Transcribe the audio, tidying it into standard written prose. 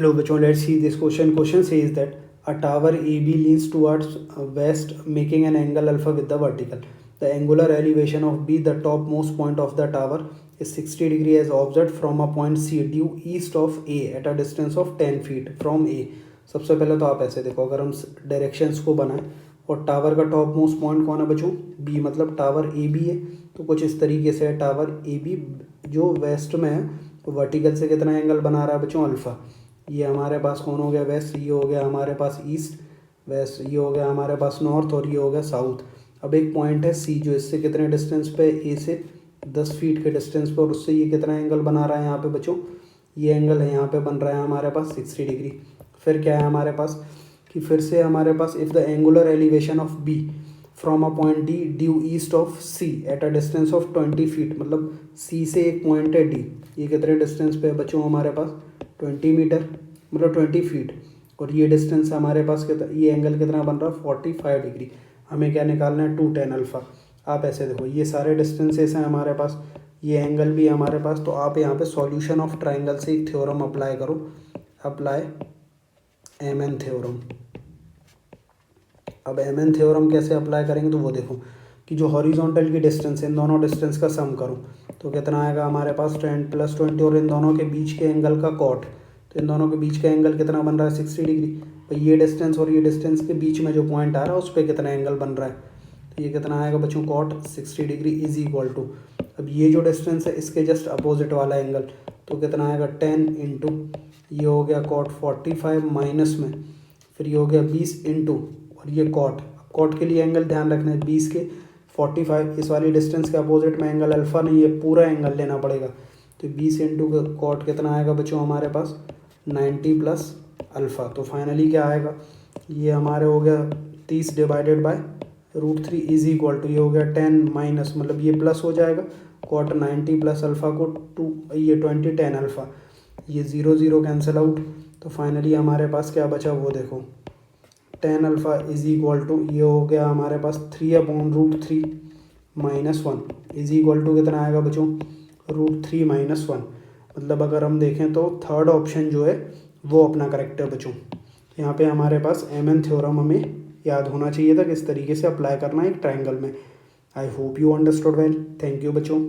Hello, bachon. Let's see this question. Question says that a tower AB leans towards west, making an angle alpha with the vertical. The angular elevation of B, the topmost point of the tower, is 60 degree as observed from a point C due east of A at a distance of 10 feet from A. सबसे पहले तो आप ऐसे देखो, अगर हम directions को बनाएं और टावर का टॉप मोस्ट पॉइंट कौन है बच्चों, बी, मतलब टावर ए बी है, तो कुछ इस तरीके से है टावर ए बी जो वेस्ट में है, तो वर्टिकल से कितना एंगल बना रहा है बच्चों, अल्फ़ा। ये हमारे पास कौन हो गया, वेस्ट, ये हो गया हमारे पास ईस्ट, वेस्ट, ये हो गया हमारे पास नॉर्थ, और ये हो गया साउथ। अब एक पॉइंट है सी जो इससे कितने डिस्टेंस पे, ए से 10 फीट के डिस्टेंस पे, और उससे ये कितना एंगल बना रहा है यहाँ पे बच्चों, ये एंगल है यहाँ पे बन रहा है हमारे पास 60 डिग्री। फिर क्या है हमारे पास कि फिर से हमारे पास if the angular elevation of B from a point D due east of C at a distance of 20 feet, मतलब सी से एक पॉइंट है डी, ये कितने डिस्टेंस पे है बच्चों हमारे पास 20 मीटर, मतलब 20 फीट, और ये डिस्टेंस हमारे पास कितना, ये एंगल कितना बन रहा है 45 डिग्री। हमें क्या निकालना है, 2tan अल्फ़ा। आप ऐसे देखो, ये सारे डिस्टेंसेस हैं हमारे पास, ये एंगल भी है हमारे पास, तो आप यहाँ पे सॉल्यूशन ऑफ ट्राइंगल से एक थ्योरम अप्लाई करो, अप्लाई एमएन थ्योरम। अब एमएन थ्योरम कैसे अप्लाई करेंगे, तो वो देखो कि जो हॉरिजॉन्टल की डिस्टेंस है, इन दोनों डिस्टेंस का सम करो, तो कितना आएगा हमारे पास 10 + 20, और इन दोनों के बीच के एंगल का कॉट, तो इन दोनों के बीच का एंगल कितना बन रहा है 60 डिग्री। तो ये डिस्टेंस और ये डिस्टेंस के बीच में जो पॉइंट आ रहा है उस पर कितना एंगल बन रहा है, तो ये कितना आएगा बच्चों, cot 60 degree is equal to, अब ये जो डिस्टेंस है इसके जस्ट अपोजिट वाला एंगल, तो कितना आएगा 10 इंटू, ये हो गया कॉट 45 माइनस में, फिर ये हो गया 20 इंटू, और ये कॉट के लिए एंगल ध्यान रखना है 20 के 45, इस वाली डिस्टेंस के अपोजिट में एंगल अल्फ़ा नहीं है, पूरा एंगल लेना पड़ेगा, तो 20 इंटू कॉट कितना आएगा बच्चों हमारे पास 90 प्लस अल्फ़ा। तो फाइनली क्या आएगा, ये हमारे हो गया 30 divided by √3 is equal to, ये हो गया 10 माइनस, मतलब ये प्लस हो जाएगा, कॉट 90 प्लस अल्फ़ा को 20 10 अल्फ़ा, ये 0 0 कैंसिल आउट, तो फाइनली हमारे पास क्या बचा वो देखो, 10 अल्फ़ा इज इक्वल टू, ये हो गया हमारे पास 3/√3 माइनस 1 इज इक्वल टू कितना आएगा बच्चों, √3 माइनस 1। मतलब अगर हम देखें तो थर्ड ऑप्शन जो है वो अपना करेक्ट है बच्चों। यहाँ पे हमारे पास एमएन थ्योरम हमें याद होना चाहिए था किस तरीके से अप्लाई करना है एक ट्रायंगल में। I hope you understood well. Thank you बच्चों।